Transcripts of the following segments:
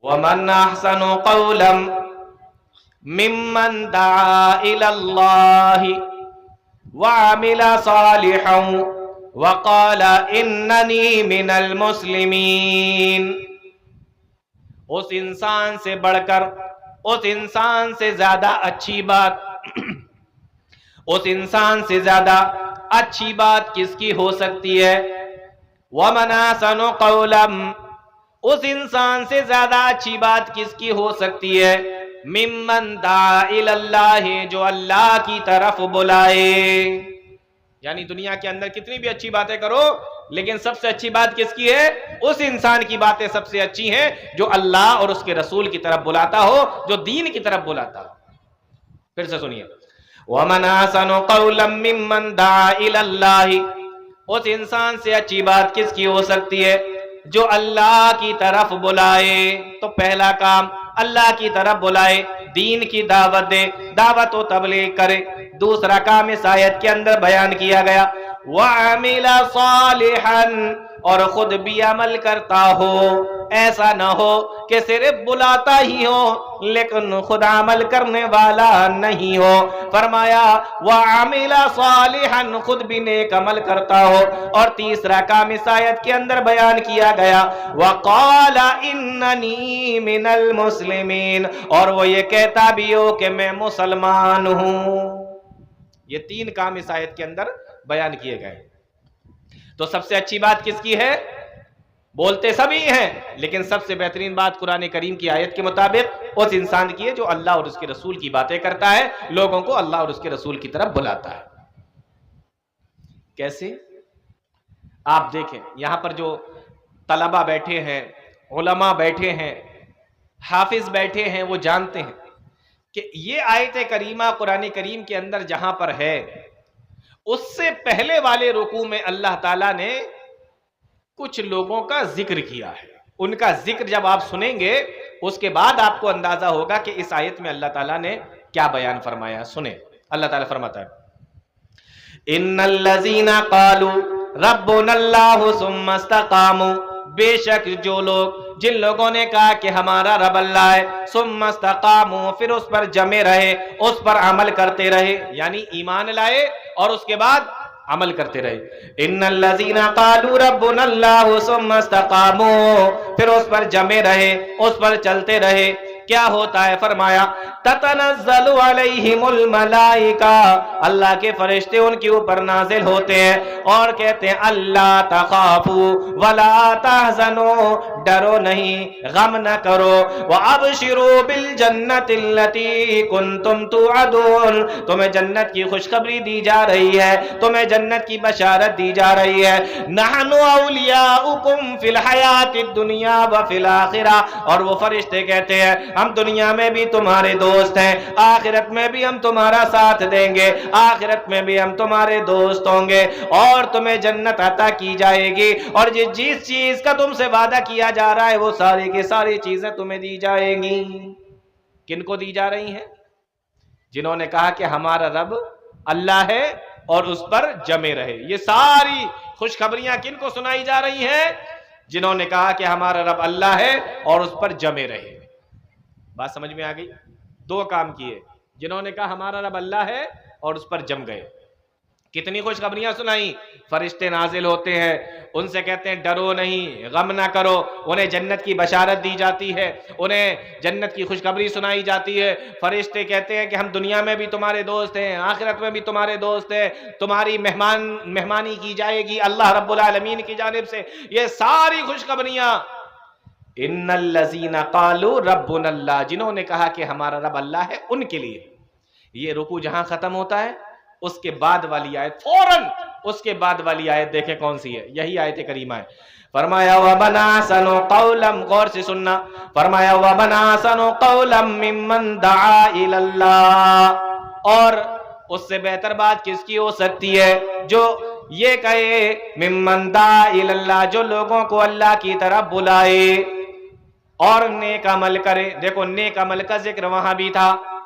ومن احسن قولا ممن دعا الى اللہ وعمل صالحا وقال اننی من المسلمین. اس انسان سے بڑھ کر، اس انسان سے زیادہ اچھی بات، اس انسان سے زیادہ اچھی بات کس کی ہو سکتی ہے؟ وَمَنْ أَحْسَنُ قَوْلًا، اس انسان سے زیادہ اچھی بات کس کی ہو سکتی ہے؟ مِمَّنْ دَعَا إِلَى اللَّهِ، جو اللہ کی طرف بلائے. یعنی دنیا کے اندر کتنی بھی اچھی باتیں کرو، لیکن سب سے اچھی بات کس کی ہے؟ اس انسان کی باتیں سب سے اچھی ہیں جو اللہ اور اس کے رسول کی طرف بلاتا ہو، جو دین کی طرف بلاتا ہو. پھر سے سنیے، وَمَنْ أَحْسَنُ قَوْلًا مِّمَّنْ دَعَا إِلَى اللَّهِ، اس انسان سے اچھی بات کس کی ہو سکتی ہے؟ جو اللہ کی طرف بلائے. تو پہلا کام اللہ کی طرف بلائے، دین کی دعوت دے، دعوت و تبلیغ کرے. دوسرا کام اس آیت کے اندر بیان کیا گیا، وَعَمِلَ صَالِحًا، اور خود بھی عمل کرتا ہو. ایسا نہ ہو کہ صرف بلاتا ہی ہو لیکن خود عمل کرنے والا نہیں ہو. فرمایا وَعَمِلَ صَالِحًا، خود بھی نیک عمل کرتا ہو. اور تیسرا کام اس آیت کے اندر بیان کیا گیا، وَقَالَ إِنَّنِي مِنَ الْمُسْلِمِينَ، اور وہ یہ کہتا بھی ہو کہ میں مسلمان ہوں. یہ تین کام اس آیت کے اندر بیان کیے گئے. تو سب سے اچھی بات کس کی ہے؟ بولتے سبھی ہیں، لیکن سب سے بہترین بات قرآن کریم کی آیت کے مطابق اس انسان کی ہے جو اللہ اور اس کے رسول کی باتیں کرتا ہے، لوگوں کو اللہ اور اس کے رسول کی طرف بلاتا ہے. کیسے؟ آپ دیکھیں یہاں پر جو طلبہ بیٹھے ہیں، علماء بیٹھے ہیں، حافظ بیٹھے ہیں، وہ جانتے ہیں کہ یہ آیت کریمہ قرآن کریم کے اندر جہاں پر ہے، اس سے پہلے والے رکوع میں اللہ تعالیٰ نے کچھ لوگوں کا ذکر کیا ہے. ان کا ذکر جب آپ سنیں گے اس کے بعد آپ کو اندازہ ہوگا کہ اس آیت میں اللہ تعالیٰ نے کیا بیان فرمایا. سنیں، اللہ تعالیٰ فرماتا ہے، ان الذین قالوا ربنا اللہ ثم استقاموا، بے شک جو لوگ، جن لوگوں نے کہا کہ ہمارا رب اللہ ہے، ثم استقاموا، پھر اس پر جمے رہے، اس پر عمل کرتے رہے، یعنی ایمان لائے اور اس کے بعد عمل کرتے رہے. ان الذین قالوا ربنا اللہ ثم استقاموا، پھر اس پر جمے رہے، اس پر چلتے رہے. کیا ہوتا ہے؟ فرمایا تتنزل علیہم الملائکہ، اللہ کے فرشتے ان کے اوپر نازل ہوتے ہیں اور کہتے ہیں اللہ تخافوا ولا تحزنوا، ڈرو نہیں، غم نہ کرو، وابشروا بالجنۃ التي کنتم توعدون، تمہیں جنت کی خوشخبری دی جا رہی ہے، تمہیں جنت کی بشارت دی جا رہی ہے. نحن اولیاؤکم فی الحیات الدنیا وفی الآخرہ، اور وہ فرشتے کہتے ہیں ہم دنیا میں بھی تمہارے دوست ہیں، آخرت میں بھی ہم تمہارا ساتھ دیں گے، آخرت میں بھی ہم تمہارے دوست ہوں گے، اور تمہیں جنت عطا کی جائے گی، اور جس چیز کا تم سے وعدہ کیا جا رہا ہے وہ ساری کی ساری چیزیں تمہیں دی جائیں گی. کن کو دی جا رہی ہیں؟ جنہوں نے کہا کہ ہمارا رب اللہ ہے اور اس پر جمے رہے. یہ ساری خوشخبریاں کن کو سنائی جا رہی ہیں؟ جنہوں نے کہا کہ ہمارا رب اللہ ہے اور اس پر جمے رہے. بات سمجھ میں آ گئی؟ دو کام کیے، جنہوں نے کہا ہمارا رب اللہ ہے اور اس پر جم گئے. کتنی خوشخبریاں سنائیں. فرشتے نازل ہوتے ہیں، ان سے کہتے ہیں ڈرو نہیں، غم نہ کرو، انہیں جنت کی بشارت دی جاتی ہے، انہیں جنت کی خوشخبری سنائی جاتی ہے. فرشتے کہتے ہیں کہ ہم دنیا میں بھی تمہارے دوست ہیں، آخرت میں بھی تمہارے دوست ہیں، تمہاری مہمانی کی جائے گی اللہ رب العالمین کی جانب سے. یہ ساری خوشخبریاں ان الذین قالوا ربنا اللہ، جنہوں نے کہا کہ ہمارا رب اللہ ہے، ان کے لیے. یہ رکوع جہاں ختم ہوتا ہے اس کے بعد والی آیت، فوراً اس کے بعد والی آیت دیکھیں کون سی ہے. یہی آیت کریمہ ہے. فرمایا وَمَنْ أَحْسَنُ قَوْلًا، غور سے سننا، فرمایا وَمَنْ أَحْسَنُ قَوْلًا مِّمَّنْ دَعَا إِلَى اللَّهِ، اور اس سے بہتر بات کس کی ہو سکتی ہے جو یہ کہے مِّمَّنْ دَعَا إِلَى اللَّهِ، جو لوگوں کو اللہ کی طرف بلائے اور نیک عمل کرے. دیکھو نیک عمل کا ذکر وہاں بھی تھا،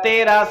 13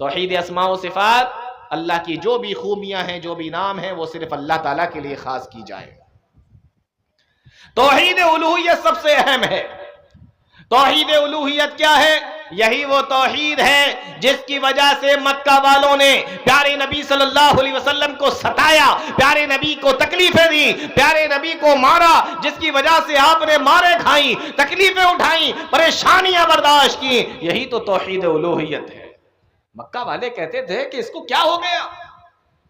توحید اسماء و صفات، اللہ کی جو بھی خوبیاں ہیں، جو بھی نام ہیں، وہ صرف اللہ تعالیٰ کے لیے خاص کی جائے۔ توحید الوہیت سب سے اہم ہے۔ توحید الوہیت کیا ہے؟ یہی وہ توحید ہے جس کی وجہ سے مکہ والوں نے پیارے نبی صلی اللہ علیہ وسلم کو ستایا، پیارے نبی کو تکلیفیں دی، پیارے نبی کو مارا، جس کی وجہ سے آپ نے مارے کھائیں، تکلیفیں اٹھائیں، پریشانیاں برداشت کی۔ یہی تو توحید الوہیت ہے۔ مکہ والے کہتے تھے کہ اس کو کیا ہو گیا،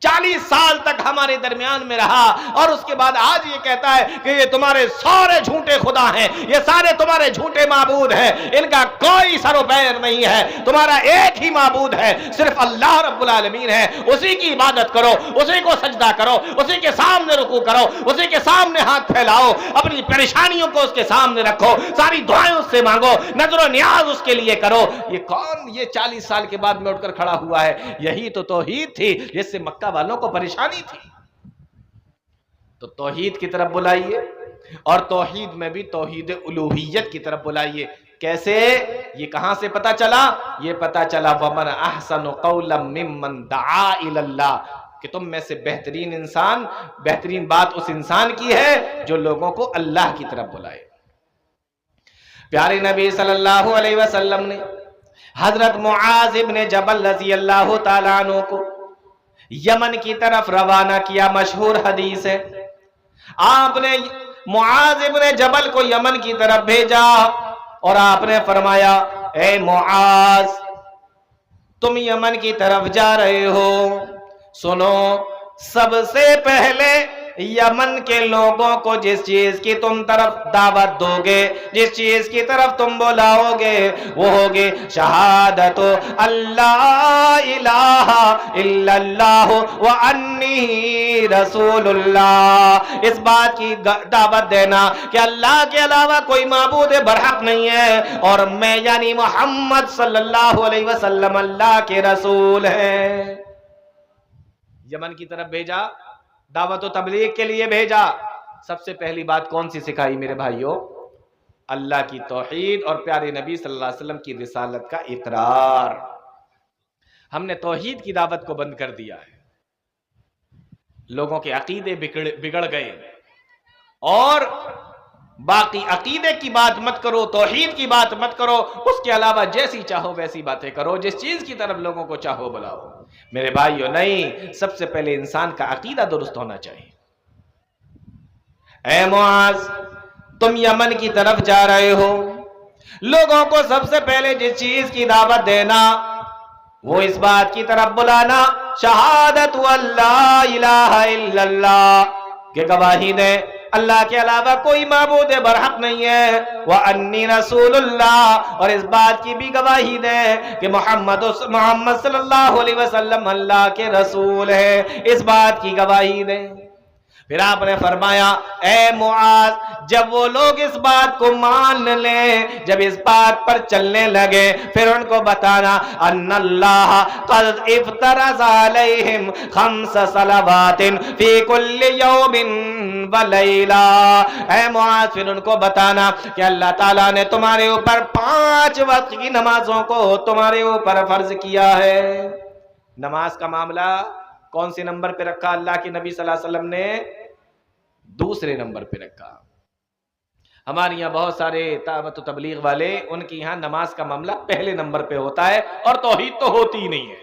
40 سال تک ہمارے درمیان میں رہا اور اس کے بعد آج یہ کہتا ہے کہ یہ تمہارے سارے جھوٹے خدا ہیں، یہ سارے تمہارے جھوٹے معبود ہیں، ان کا کوئی سر و پیر نہیں ہے، تمہارا ایک ہی معبود ہے، صرف اللہ رب العالمین ہے، اسی کی عبادت کرو، اسی کو سجدہ کرو، اسی کے سامنے رکوع کرو، اسی کے سامنے ہاتھ پھیلاؤ، اپنی پریشانیوں کو اس کے سامنے رکھو، ساری دعائیں اس سے مانگو، نظر و نیاز اس کے لیے کرو۔ یہ کون یہ 40 سال کے بعد میں اٹھ کر کھڑا ہوا ہے؟ یہی تو توحید تھی جس سے مکہ والوں کو پریشانی تھی۔ تو توحید کی طرف بلائیے، اور توحید میں بھی توحید الوہیت کی طرف بلائیے۔ کیسے؟ یہ کہاں سے پتا چلا؟ یہ پتا چلا وَمَنْ أَحْسَنُ قَوْلًا مِّمَّنْ دَعَا إِلَى اللَّهِ، کہ تم میں سے بہترین انسان، بہترین بات اس انسان کی ہے جو لوگوں کو اللہ کی طرف بلائے۔ پیارے نبی صلی اللہ علیہ وسلم نے حضرت معاذ ابن جبل رضی اللہ تعالیٰ عنہ کو یمن کی طرف روانہ کیا۔ مشہور حدیث ہے، آپ نے معاذ ابن جبل کو یمن کی طرف بھیجا اور آپ نے فرمایا، اے معاذ، تم یمن کی طرف جا رہے ہو، سنو، سب سے پہلے یمن کے لوگوں کو جس چیز کی تم طرف دعوت دو گے، جس چیز کی طرف تم بلاؤ گے، وہ ہوگی شہادت اللہ الہ الا اللہ وانی رسول اللہ۔ اس بات کی دعوت دینا کہ اللہ کے علاوہ کوئی معبود برحق نہیں ہے، اور میں یعنی محمد صلی اللہ علیہ وسلم اللہ کے رسول ہیں۔ یمن کی طرف بھیجا، دعوت و تبلیغ کے لیے بھیجا۔ سب سے پہلی بات کون سی سکھائی میرے بھائیوں؟ اللہ کی توحید اور پیارے نبی صلی اللہ علیہ وسلم کی رسالت کا اقرار۔ ہم نے توحید کی دعوت کو بند کر دیا ہے، لوگوں کے عقیدے بگڑ گئے، اور باقی عقیدے کی بات مت کرو، توحید کی بات مت کرو، اس کے علاوہ جیسی چاہو ویسی باتیں کرو، جس چیز کی طرف لوگوں کو چاہو بلاؤ۔ میرے بھائیو، نہیں، سب سے پہلے انسان کا عقیدہ درست ہونا چاہیے۔ اے معاذ، تم یمن کی طرف جا رہے ہو، لوگوں کو سب سے پہلے جس چیز کی دعوت دینا، وہ اس بات کی طرف بلانا، شہادت اللہ الہ الا اللہ، کہ گواہی دے اللہ کے علاوہ کوئی معبود برحق نہیں ہے، وَأَنِّي رَسُولُ اللَّهِ، اور اس بات کی بھی گواہی دے کہ محمد صلی اللہ علیہ وسلم اللہ کے رسول ہے، اس بات کی گواہی دے۔ پھر آپ نے فرمایا، اے معاذ، جب وہ لوگ اس بات کو مان لیں، جب اس بات پر چلنے لگے، پھر ان کو بتانا، ان اللہ قد افترض علیہم 5 صلوات فی کل یوم ولیلہ۔ اے معاذ، پھر ان کو بتانا کہ اللہ تعالیٰ نے تمہارے اوپر 5 وقت کی نمازوں کو تمہارے اوپر فرض کیا ہے۔ نماز کا معاملہ کون سے نمبر پہ رکھا اللہ کے نبی صلی اللہ علیہ وسلم نے؟ دوسرے نمبر پہ رکھا۔ ہمارے یہاں بہت سارے دعوت و تبلیغ والے، ان کی یہاں نماز کا معاملہ پہلے نمبر پہ ہوتا ہے، اور توحید تو ہوتی ہی نہیں ہے۔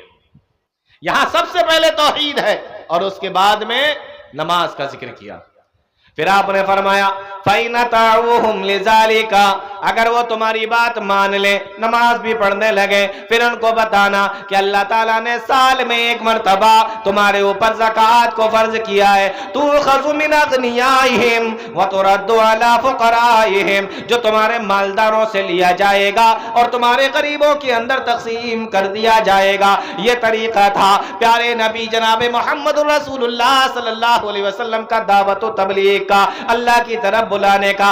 یہاں سب سے پہلے توحید ہے اور اس کے بعد میں نماز کا ذکر کیا۔ پھر آپ نے فرمایا، فَإِنْ أَطَاعُوهُمْ لِذَلِكَ، اگر وہ تمہاری بات مان لے، نماز بھی پڑھنے لگے، پھر ان کو بتانا کہ اللہ تعالیٰ نے سال میں 1 مرتبہ تمہارے اوپر زکوٰۃ کو فرض کیا ہے، تُؤْخَذُ مِنْ أَغْنِيَائِهِمْ وَتُرَدُّ عَلَىٰ فُقَرَائِهِمْ، جو تمہارے مالداروں سے لیا جائے گا اور تمہارے غریبوں کے اندر تقسیم کر دیا جائے گا۔ یہ طریقہ تھا پیارے نبی جناب محمد رسول اللہ صلی اللہ علیہ وسلم کا دعوت و تبلیغ کا، اللہ کی طرف بلانے کا،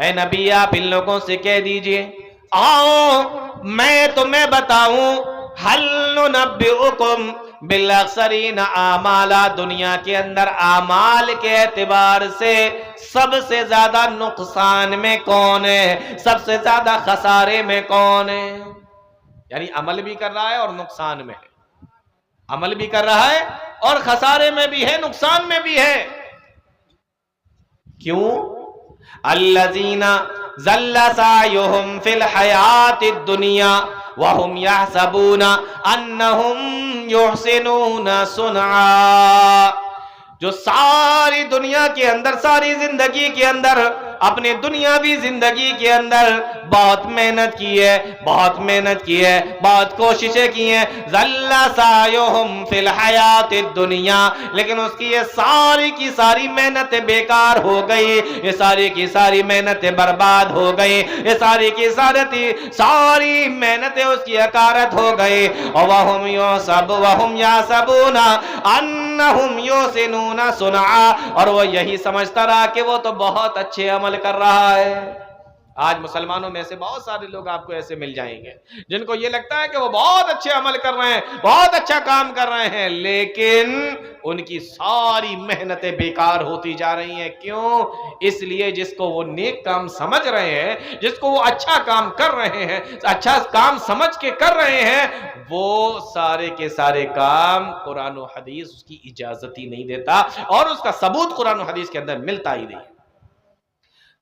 اے نبی آپ ان لوگوں سے کہہ دیجئے آؤ میں تمہیں بتاؤں ہل ننبئکم بالاخسرین اعمالا، دنیا کے اندر اعمال کے اعتبار سے سب سے زیادہ نقصان میں کون ہے، سب سے زیادہ خسارے میں کون ہے؟ یعنی عمل بھی کر رہا ہے اور نقصان میں ہے، عمل بھی کر رہا ہے اور خسارے میں بھی ہے، نقصان میں بھی ہے۔ کیوں؟ الذین ضل سعیہم فی الحیات الدنیا وہم یحسبون انہم یحسنون صنعا، جو ساری دنیا کے اندر، ساری زندگی کے اندر، اپنے دنیاوی زندگی کے اندر بہت محنت کی ہے، بہت محنت کی ہے، بہت کوششیں کی ہیں، ضل سعیہم فی الحیات الدنیا، لیکن اس کی یہ ساری کی ساری محنتیں بیکار ہو گئی، یہ ساری کی ساری محنتیں برباد ہو گئی، یہ ساری کی ساری محنتیں اس کی حقارت ہو گئی، اور وہم یحسبون انہم یحسنون صنعا، اور وہ یہی سمجھتا رہا کہ وہ تو بہت اچھے عمل کر رہا ہے۔ آج مسلمانوں میں سے بہت سارے لوگ آپ کو ایسے مل جائیں گے جن کو یہ لگتا ہے کہ وہ بہت اچھے عمل کر رہے ہیں، بہت اچھا کام کر رہے ہیں، لیکن ان کی ساری محنتیں بیکار ہوتی جا رہی ہیں۔ کیوں؟ اس لیے جس کو وہ نیک کام سمجھ رہے ہیں، جس کو وہ اچھا کام کر رہے ہیں، اچھا کام سمجھ کے کر رہے ہیں، وہ سارے کے سارے کام قرآن و حدیث اس کی اجازت ہی نہیں دیتا، اور اس کا ثبوت قرآن و حدیث کے اندر ملتا ہی نہیں۔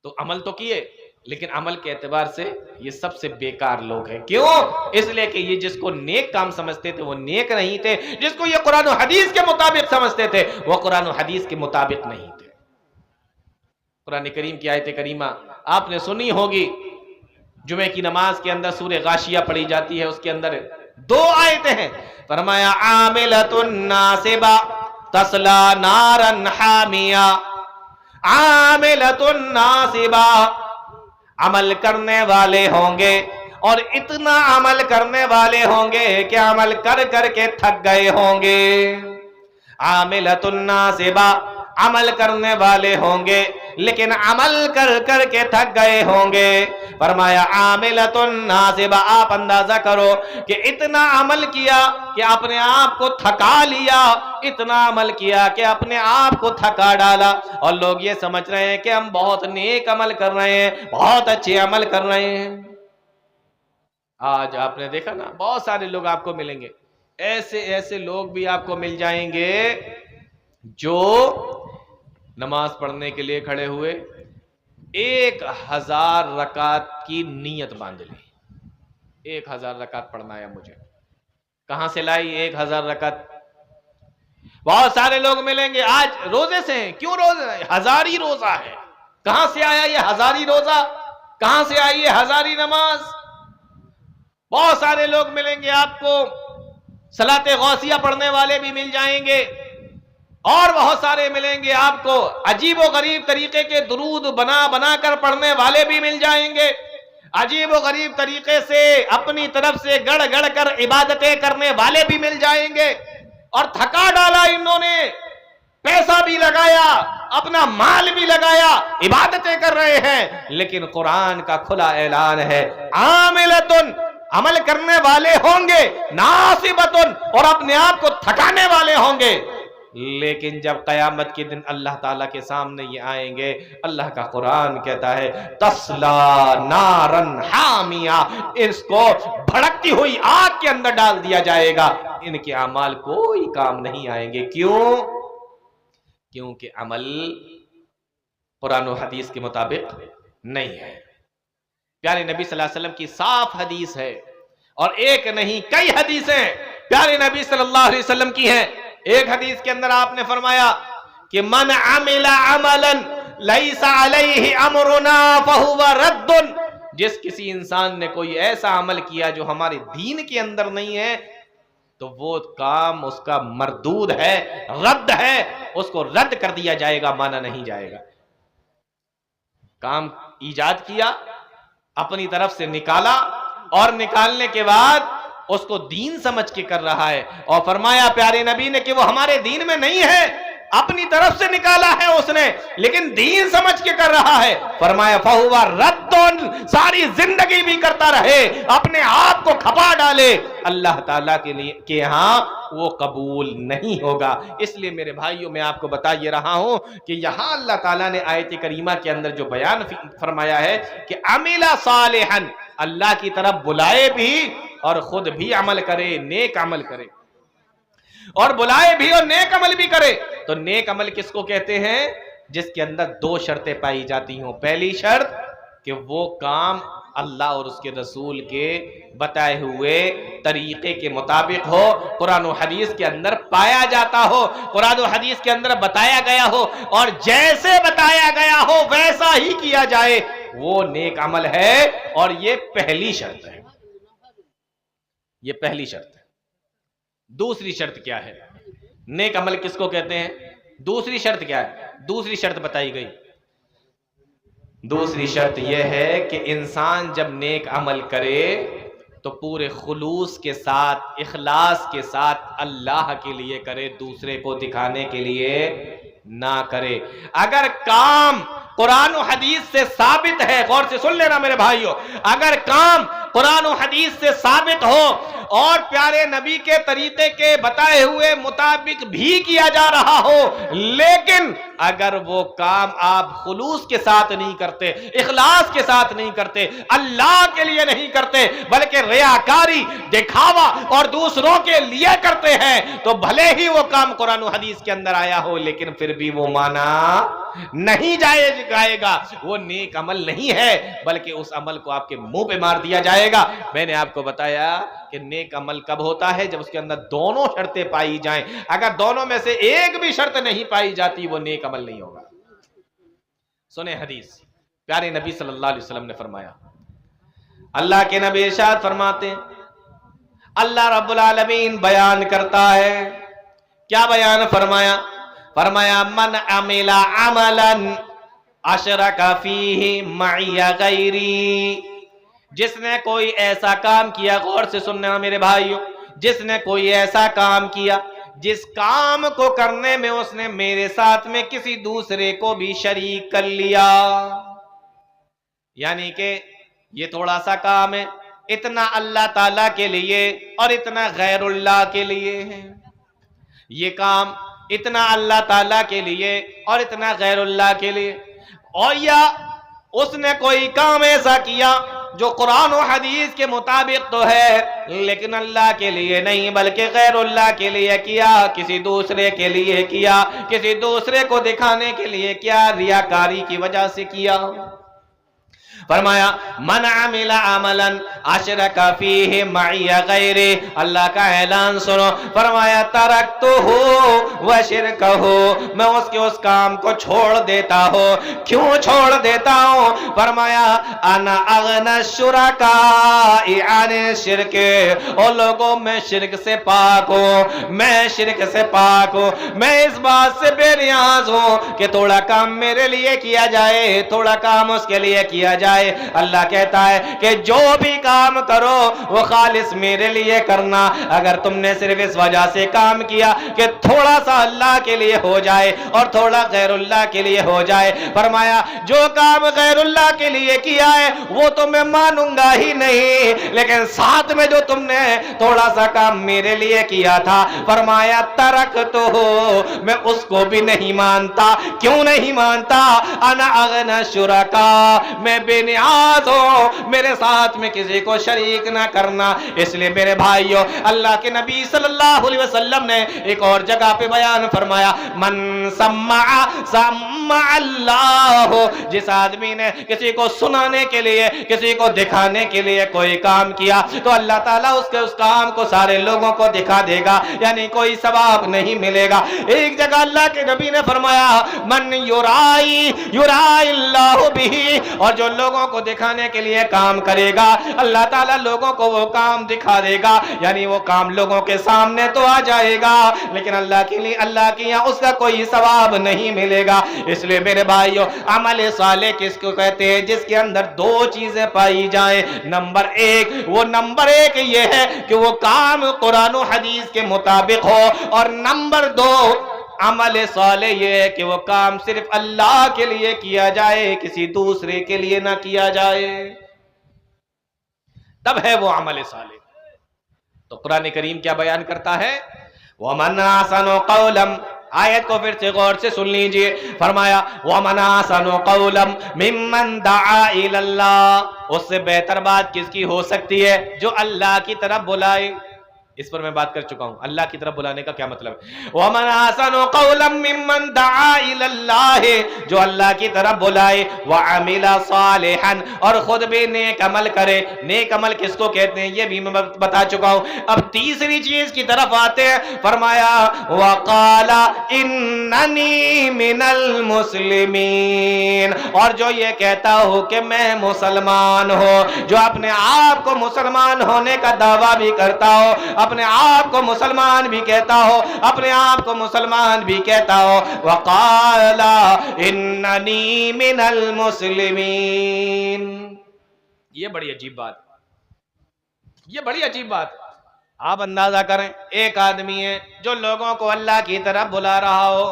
تو عمل تو کیے، لیکن عمل کے اعتبار سے یہ سب سے بیکار لوگ ہیں۔ کیوں؟ اس لیے کہ یہ جس کو نیک کام سمجھتے تھے وہ نیک نہیں تھے، جس کو یہ قرآن و حدیث کے مطابق سمجھتے تھے وہ قرآن و حدیث کے مطابق نہیں تھے۔ قرآن کریم کی آیت کریمہ آپ نے سنی ہوگی، جمعہ کی نماز کے اندر سورہ غاشیہ پڑھی جاتی ہے، اس کے اندر 2 آیتیں ہیں۔ فرمایا عاملۃ ناصبہ تصلی نارا حامیہ، عاملۃ ناصبہ، عمل کرنے والے ہوں گے، اور اتنا عمل کرنے والے ہوں گے کہ عمل کر کر کے تھک گئے ہوں گے۔ عاملۃ ناصبہ، عمل کرنے والے ہوں گے لیکن عمل کر کر کے تھک گئے ہوں گے۔ فرمایا عاملۃ ناصبہ، آپ اندازہ کرو کہ اتنا عمل کیا کہ اپنے آپ کو تھکا لیا، اتنا عمل کیا کہ اپنے آپ کو تھکا ڈالا، اور لوگ یہ سمجھ رہے ہیں کہ ہم بہت نیک عمل کر رہے ہیں، بہت اچھے عمل کر رہے ہیں۔ آج آپ نے دیکھا نا، بہت سارے لوگ آپ کو ملیں گے، ایسے لوگ بھی آپ کو مل جائیں گے جو نماز پڑھنے کے لیے کھڑے ہوئے 1000 رکعت کی نیت باندھ لی، 1000 رکعت پڑھنا ہے مجھے۔ کہاں سے لائی 1000 رکعت؟ بہت سارے لوگ ملیں گے آج روزے سے ہیں، کیوں روزے؟ ہزاری روزہ ہے۔ کہاں سے آیا یہ ہزاری روزہ؟ کہاں سے آئی یہ ہزاری نماز؟ بہت سارے لوگ ملیں گے آپ کو، صلاۃ غوثیہ پڑھنے والے بھی مل جائیں گے، اور بہت سارے ملیں گے آپ کو عجیب و غریب طریقے کے درود بنا بنا کر پڑھنے والے بھی مل جائیں گے، عجیب و غریب طریقے سے اپنی طرف سے گڑ گڑ کر عبادتیں کرنے والے بھی مل جائیں گے۔ اور تھکا ڈالا انہوں نے، پیسہ بھی لگایا، اپنا مال بھی لگایا، عبادتیں کر رہے ہیں، لیکن قرآن کا کھلا اعلان ہے عاملۃ، عمل کرنے والے ہوں گے، ناصبۃ، اور اپنے آپ کو تھکانے والے ہوں گے، لیکن جب قیامت کے دن اللہ تعالیٰ کے سامنے یہ آئیں گے، اللہ کا قرآن کہتا ہے تَصْلَىٰ نَارًا حَامِيَةً، اس کو بھڑکتی ہوئی آگ کے اندر ڈال دیا جائے گا، ان کے اعمال کوئی کام نہیں آئیں گے۔ کیوں؟ کیونکہ عمل قرآن و حدیث کے مطابق نہیں ہے۔ پیارے نبی صلی اللہ علیہ وسلم کی صاف حدیث ہے، اور ایک نہیں کئی حدیثیں پیارے نبی صلی اللہ علیہ وسلم کی ہیں۔ ایک حدیث کے اندر آپ نے فرمایا کہ من عمل عملا لیس علیہ امرنا فہو رد، جس کسی انسان نے کوئی ایسا عمل کیا جو ہمارے دین کے اندر نہیں ہے تو وہ کام اس کا مردود ہے، رد ہے، اس کو رد کر دیا جائے گا، مانا نہیں جائے گا۔ کام ایجاد کیا، اپنی طرف سے نکالا، اور نکالنے کے بعد اس کو دین سمجھ کے کر رہا ہے، اور فرمایا پیارے نبی نے کہ وہ ہمارے دین میں نہیں ہے، اپنی طرف سے نکالا ہے اس نے لیکن دین سمجھ کے کر رہا ہے، فرمایا فہو ردن، ساری زندگی بھی کرتا رہے، اپنے آپ کو کھپا ڈالے، اللہ تعالیٰ کے ہاں وہ قبول نہیں ہوگا۔ اس لیے میرے بھائیوں میں آپ کو بتا یہ رہا ہوں کہ یہاں اللہ تعالیٰ نے آیت کریمہ کے اندر جو بیان فرمایا ہے کہ عمل صالحا، اللہ کی طرف بلائے بھی اور خود بھی عمل کرے، نیک عمل کرے، اور بلائے بھی اور نیک عمل بھی کرے۔ تو نیک عمل کس کو کہتے ہیں؟ جس کے اندر دو شرطیں پائی جاتی ہوں۔ پہلی شرط کہ وہ کام اللہ اور اس کے رسول کے بتائے ہوئے طریقے کے مطابق ہو، قرآن و حدیث کے اندر پایا جاتا ہو، قرآن و حدیث کے اندر بتایا گیا ہو، اور جیسے بتایا گیا ہو ویسا ہی کیا جائے، وہ نیک عمل ہے، اور یہ پہلی شرط ہے۔ یہ پہلی شرط ہے۔ دوسری شرط کیا ہے؟ نیک عمل کس کو کہتے ہیں؟ دوسری شرط کیا ہے؟ دوسری شرط بتائی گئی، دوسری شرط یہ ہے کہ انسان جب نیک عمل کرے تو پورے خلوص کے ساتھ، اخلاص کے ساتھ اللہ کے لیے کرے، دوسرے کو دکھانے کے لیے نہ کرے۔ اگر کام قرآن و حدیث سے ثابت ہے، غور سے سن لینا میرے بھائیوں، اگر کام قرآن و حدیث سے ثابت ہو اور پیارے نبی کے طریقے کے بتائے ہوئے مطابق بھی کیا جا رہا ہو، لیکن اگر وہ کام آپ خلوص کے ساتھ نہیں کرتے، اخلاص کے ساتھ نہیں کرتے، اللہ کے لیے نہیں کرتے، بلکہ ریاکاری، دکھاوا اور دوسروں کے لیے کرتے ہیں، تو بھلے ہی وہ کام قرآن و حدیث کے اندر آیا ہو لیکن پھر بھی وہ مانا نہیں جائے گا، وہ نیک عمل نہیں ہے، بلکہ اس عمل کو آپ کے منہ پہ مار دیا جائے گا۔ میں نے آپ کو بتایا کہ نیک عمل کب ہوتا ہے؟ جب اس کے اندر دونوں شرطیں پائی جائیں۔ اگر دونوں میں سے ایک بھی شرط نہیں پائی جاتی وہ نیک عمل نہیں ہوگا۔ سنیں حدیث، پیارے نبی صلی اللہ علیہ وسلم نے فرمایا، اللہ کے نبی ارشاد فرماتے ہیں، اللہ رب العالمین بیان کرتا ہے، کیا بیان فرمایا؟ فرمایا من عمل عملا اشرک فیہ معی غیری، جس نے کوئی ایسا کام کیا، غور سے سننا میرے بھائیوں، جس نے کوئی ایسا کام کیا جس کام کو کرنے میں اس نے میرے ساتھ میں کسی دوسرے کو بھی شریک کر لیا، یعنی کہ یہ تھوڑا سا کام ہے، اتنا اللہ تعالیٰ کے لیے اور اتنا غیر اللہ کے لیے ہے، یہ کام اتنا اللہ تعالیٰ کے لیے اور اتنا غیر اللہ کے لیے، اور یا اس نے کوئی کام ایسا کیا جو قرآن و حدیث کے مطابق تو ہے لیکن اللہ کے لیے نہیں بلکہ غیر اللہ کے لیے کیا، کسی دوسرے کے لیے کیا، کسی دوسرے کو دکھانے کے لیے کیا، ریاکاری کی وجہ سے کیا۔ فرمایا من عمل عملا اشرک فیہ معی غیری، اللہ کا اعلان سنو، فرمایا ترکتہ وشرکہ، میں اس کے اس کام کو چھوڑ دیتا ہوں۔ کیوں چھوڑ دیتا ہوں؟ فرمایا انا اغنی الشرکاء عن الشرک، اور لوگوں میں شرک سے پاک ہوں، میں شرک سے پاک ہوں، میں اس بات سے بے نیاز ہوں کہ تھوڑا کام میرے لیے کیا جائے، تھوڑا کام اس کے لیے کیا جائے۔ اللہ کہتا ہے کہ جو بھی کام کرو وہ خالص میرے لیے کرنا۔ اگر تم نے صرف اس وجہ سے کام کیا کہ تھوڑا سا اللہ کے لیے ہو جائے اور تھوڑا غیر اللہ کے لیے ہو جائے، فرمایا جو کام غیر اللہ کے لیے کیا ہے وہ تو میں مانوں گا ہی نہیں، لیکن ساتھ میں جو تم نے تھوڑا سا کام میرے لیے کیا تھا، فرمایا ترکتہ، میں اس کو بھی نہیں مانتا۔ کیوں نہیں مانتا؟ انا اغنی الشرکاء، میں بے نیاز ہو، میرے ساتھ میں کسی کو شریک نہ کرنا۔ اس لیے میرے بھائیوں، اللہ کے نبی صلی اللہ علیہ وسلم نے ایک اور جگہ پہ بیان فرمایا، من سمع سمع اللہ، جس آدمی نے کسی کو سنانے کے لیے، کسی کو دکھانے کے لیے کوئی کام کیا تو اللہ تعالیٰ اس کے اس کام کو سارے لوگوں کو دکھا دے گا، یعنی کوئی ثواب نہیں ملے گا۔ ایک جگہ اللہ کے نبی نے فرمایا من یرائی یرائی اللہ بھی، اور جو لوگوں کو دکھانے کے لیے کام کرے گا اللہ تعالیٰ لوگوں کو وہ کام دکھا دے گا، یعنی وہ کام لوگوں کے سامنے تو آ جائے گا لیکن اللہ کے لیے، اللہ کے یہاں اس کا کوئی ثواب نہیں ملے گا۔ اس لیے میرے بھائیوں، عمل صالح کس کو کہتے ہیں؟ جس کے اندر دو چیزیں پائی جائیں۔ نمبر ایک یہ ہے کہ وہ کام قرآن و حدیث کے مطابق ہو، اور نمبر دو عمل صالح یہ ہے کہ وہ کام صرف اللہ کے لیے کیا جائے، کسی دوسرے کے لیے نہ کیا جائے، تب ہے وہ عمل صالح۔ تو قرآن کریم کیا بیان کرتا ہے؟ وَمَنْ أَحْسَنُ قَوْلًا، آیت کو پھر سے غور سے سن لیجئے، فرمایا وَمَنْ أَحْسَنُ قَوْلًا مِمَّنْ دَعَا إِلَى اللَّهِ، اس سے بہتر بات کس کی ہو سکتی ہے؟ جو اللہ کی طرف بلائے۔ اس پر میں بات کر چکا ہوں، اللہ کی طرف بلانے کا کیا مطلب ہے۔ وَمَنْ أَحْسَنُ قَوْلًا مِمَّنْ دَعَا إِلَى اللَّهِ، جو اللہ کی طرف بلائے، وَعَمِلَ صَالِحًا، اور خود بھی نیک عمل کرے۔ نیک عمل کس کو کہتے ہیں یہ بھی میں بتا چکا ہوں۔ اب تیسری چیز کی طرف آتے ہیں، فرمایا وَقَالَ إِنَّنِي مِنَ الْمُسْلِمِينَ، اور جو یہ کہتا ہو کہ میں مسلمان ہوں، جو اپنے آپ کو مسلمان ہونے کا دعویٰ بھی کرتا ہو، اپنے آپ کو مسلمان بھی کہتا ہو، اپنے آپ کو مسلمان بھی کہتا ہو، وَقَالَ إِنَّنِي مِنَ الْمُسْلِمِينَ، یہ بڑی عجیب بات، یہ بڑی عجیب بات۔ آپ اندازہ کریں، ایک آدمی ہے جو لوگوں کو اللہ کی طرف بلا رہا ہو،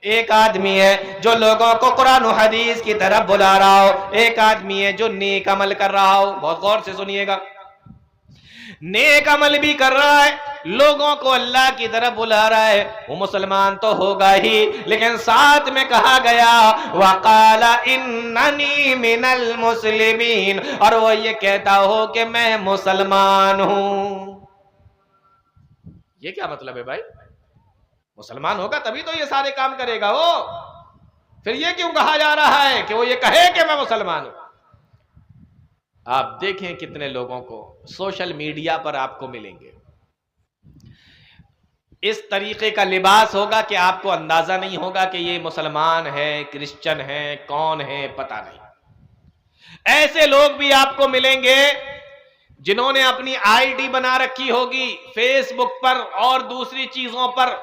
ایک آدمی ہے جو لوگوں کو قرآن و حدیث کی طرف بلا رہا ہو، ایک آدمی ہے جو نیک عمل کر رہا ہو۔ بہت غور سے سنیے گا، نیک عمل بھی کر رہا ہے، لوگوں کو اللہ کی طرف بلا رہا ہے، وہ مسلمان تو ہوگا ہی، لیکن ساتھ میں کہا گیا وَقَالَ إِنَّنِي مِنَ الْمُسْلِمِينَ، اور وہ یہ کہتا ہو کہ میں مسلمان ہوں۔ یہ کیا مطلب ہے بھائی؟ مسلمان ہوگا تبھی تو یہ سارے کام کرے گا وہ، پھر یہ کیوں کہا جا رہا ہے کہ وہ یہ کہے کہ میں مسلمان ہوں؟ آپ دیکھیں کتنے لوگوں کو سوشل میڈیا پر آپ کو ملیں گے، اس طریقے کا لباس ہوگا کہ آپ کو اندازہ نہیں ہوگا کہ یہ مسلمان ہے، کرسچن ہے، کون ہے، پتہ نہیں۔ ایسے لوگ بھی آپ کو ملیں گے جنہوں نے اپنی آئی ڈی بنا رکھی ہوگی فیس بک پر اور دوسری چیزوں پر۔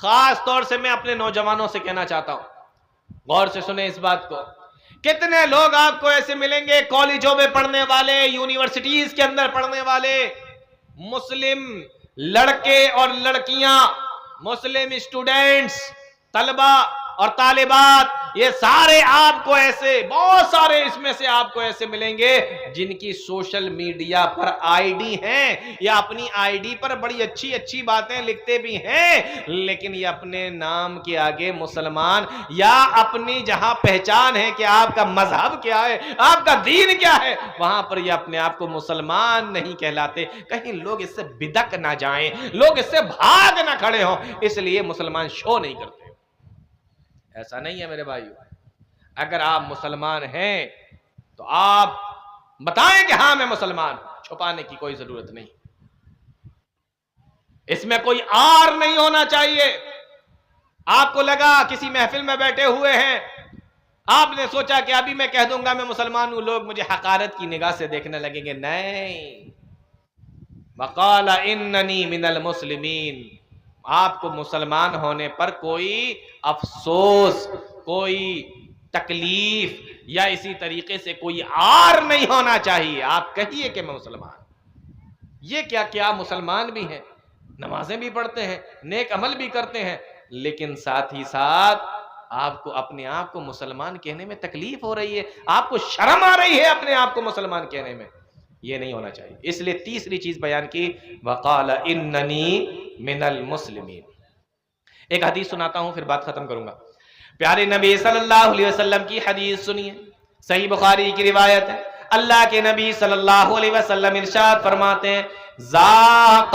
خاص طور سے میں اپنے نوجوانوں سے کہنا چاہتا ہوں، غور سے سنیں اس بات کو، کتنے لوگ آپ کو ایسے ملیں گے کالجوں میں پڑھنے والے، یونیورسٹیز کے اندر پڑھنے والے، مسلم لڑکے اور لڑکیاں، مسلم اسٹوڈنٹس، طلبہ اور طالبات، یہ سارے آپ کو ایسے بہت سارے اس میں سے آپ کو ایسے ملیں گے جن کی social media per I D ہیں، یا اپنی آئی ڈی پر بڑی اچھی اچھی باتیں لکھتے بھی ہیں، لیکن یہ اپنے نام کے آگے مسلمان یا اپنی جہاں پہچان ہے کہ آپ کا مذہب کیا ہے، آپ کا دین کیا ہے، وہاں پر یہ اپنے آپ کو مسلمان نہیں کہلاتے۔ کہیں لوگ اس سے بدک نہ جائیں، لوگ اس سے بھاگ نہ کھڑے ہوں، اس لیے مسلمان شو نہیں کرتے۔ ایسا نہیں ہے میرے بھائیو، اگر آپ مسلمان ہیں تو آپ بتائیں کہ ہاں میں مسلمان ہوں، چھپانے کی کوئی ضرورت نہیں، اس میں کوئی آر نہیں ہونا چاہیے۔ آپ کو لگا کسی محفل میں بیٹھے ہوئے ہیں، آپ نے سوچا کہ ابھی میں کہہ دوں گا میں مسلمان ہوں، لوگ مجھے حقارت کی نگاہ سے دیکھنے لگیں گے، نہیں۔ وَقَالَ إِنَّنِي مِنَ الْمُسْلِمِينَ، آپ کو مسلمان ہونے پر کوئی افسوس، کوئی تکلیف یا اسی طریقے سے کوئی عار نہیں ہونا چاہیے۔ آپ کہیے کہ میں مسلمان ہوں۔ یہ کیا مسلمان بھی ہیں، نمازیں بھی پڑھتے ہیں، نیک عمل بھی کرتے ہیں، لیکن ساتھ ہی ساتھ آپ کو اپنے آپ کو مسلمان کہنے میں تکلیف ہو رہی ہے، آپ کو شرم آ رہی ہے اپنے آپ کو مسلمان کہنے میں، یہ نہیں ہونا چاہیے۔ اس لیے تیسری چیز بیان کی وَقَالَ إِنَّنِي مِنَ الْمُسْلِمِينَ۔ ایک حدیث سناتا ہوں پھر بات ختم کروں گا۔ پیارے نبی صلی اللہ علیہ وسلم کی حدیث سنیے، صحیح بخاری کی روایت ہے۔ اللہ کے نبی صلی اللہ علیہ وسلم ارشاد فرماتے ہیں ذاق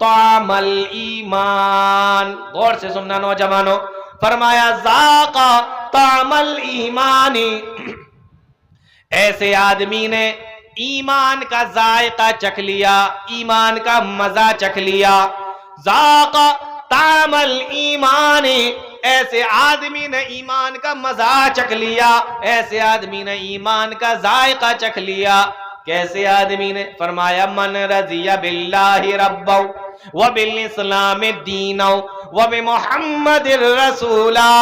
طعم الایمان، غور سے سننا نوجوانوں، فرمایا ذاق طعم الایمان، ایسے آدمی نے ایمان کا ذائقہ چکھ لیا، ایمان کا مزہ چکھ لیا۔ ذاق طعم الایمان، ایسے آدمی نے ایمان کا مزہ چکھ لیا، ایسے آدمی نے ایمان کا ذائقہ چکھ لیا۔ کیسے آدمی نے؟ فرمایا من رضی باللہ ربا وبالاسلام دینا وبمحمد الرسولا،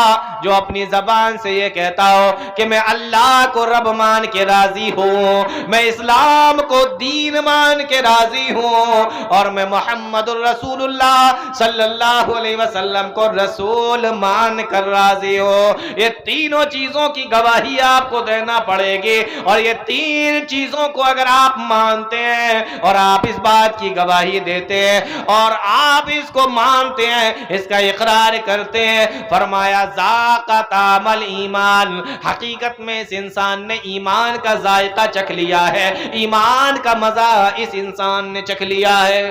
جو اپنی زبان سے یہ کہتا ہو کہ میں اللہ کو رب مان کے راضی ہوں، میں اسلام کو دین مان کے راضی ہوں، اور میں محمد الرسول اللہ صلی اللہ علیہ وسلم کو رسول مان کر راضی ہوں، یہ تینوں چیزوں کی گواہی آپ کو دینا پڑے گی، اور یہ تین چیزوں کو اگر آپ مانتے ہیں اور آپ اس بات کی گواہی دیتے ہیں اور آپ اس کو مانتے ہیں، اس کا اقرار کرتے ہیں، فرمایا ذاق طعم الایمان، حقیقت میں اس انسان نے ایمان کا ذائقہ چکھ لیا ہے، ایمان کا مزہ اس انسان نے چکھ لیا ہے۔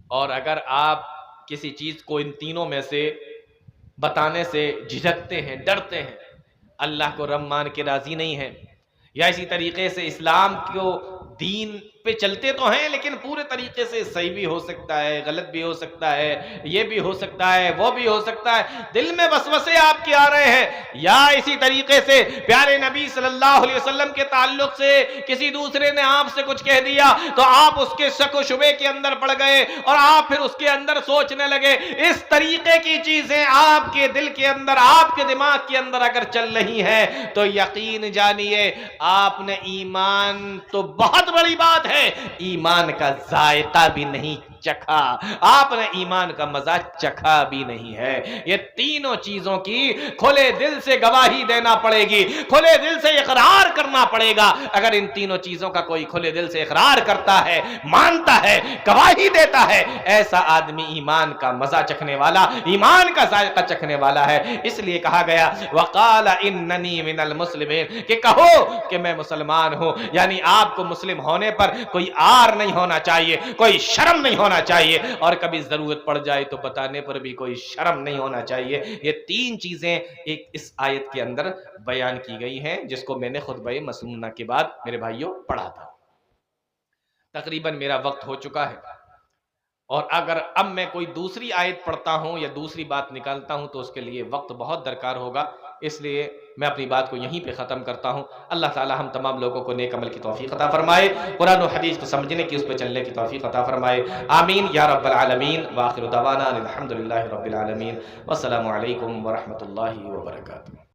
اور اگر آپ کسی چیز کو ان تینوں میں سے بتانے سے جھجکتے ہیں، ڈرتے ہیں، اللہ کو رب مان کے راضی نہیں ہیں، یا اسی طریقے سے اسلام کو دین پہ چلتے تو ہیں لیکن پورے طریقے سے صحیح بھی ہو سکتا ہے، غلط بھی ہو سکتا ہے، یہ بھی ہو سکتا ہے، وہ بھی ہو سکتا ہے، دل میں وسوسے آپ کے آ رہے ہیں، یا اسی طریقے سے پیارے نبی صلی اللہ علیہ وسلم کے تعلق سے کسی دوسرے نے آپ سے کچھ کہہ دیا تو آپ اس کے شک و شبے کے اندر پڑ گئے اور آپ پھر اس کے اندر سوچنے لگے، اس طریقے کی چیزیں آپ کے دل کے اندر، آپ کے دماغ کے اندر اگر چل رہی ہیں تو یقین جانیے آپ نے ایمان تو بہت بڑی بات ہے، ایمان کا ذائقہ بھی نہیں چکھا، آپ نے ایمان کا مزہ چکھا بھی نہیں ہے۔ یہ تینوں چیزوں کی کھلے دل سے گواہی دینا پڑے گی، کھلے دل سے اقرار کرنا پڑے گا۔ اگر ان تینوں چیزوں کا کوئی کھلے دل سے اقرار کرتا ہے، مانتا ہے، گواہی دیتا ہے، ایسا آدمی ایمان کا مزہ چکھنے والا، ایمان کا ذائقہ چکھنے والا ہے۔ اس لیے کہا گیا وقال اننی من المسلمین، کہ کہو کہ میں مسلمان ہوں، یعنی آپ کو مسلم ہونے پر کوئی عار نہیں ہونا چاہیے، کوئی شرم نہیں ہونا چاہیے، اور کبھی ضرورت پڑ جائے تو بتانے پر بھی کوئی شرم نہیں ہونا چاہیے۔ یہ تین چیزیں ایک اس آیت کے اندر بیان کی گئی ہیں، جس کو میں نے خطبہ مسنونہ کے بعد میرے بھائیوں پڑھا تھا۔ تقریباً میرا وقت ہو چکا ہے، اور اگر اب میں کوئی دوسری آیت پڑھتا ہوں یا دوسری بات نکالتا ہوں تو اس کے لیے وقت بہت درکار ہوگا، اس لیے میں اپنی بات کو یہیں پہ ختم کرتا ہوں۔ اللہ تعالی ہم تمام لوگوں کو نیک عمل کی توفیق عطا فرمائے، قرآن و حدیث کو سمجھنے کی، اس پہ چلنے کی توفیق عطا فرمائے، آمین یا رب العالمین۔ وآخر دعوانا الحمدللہ رب العالمین، والسلام علیکم ورحمۃ اللہ وبرکاتہ۔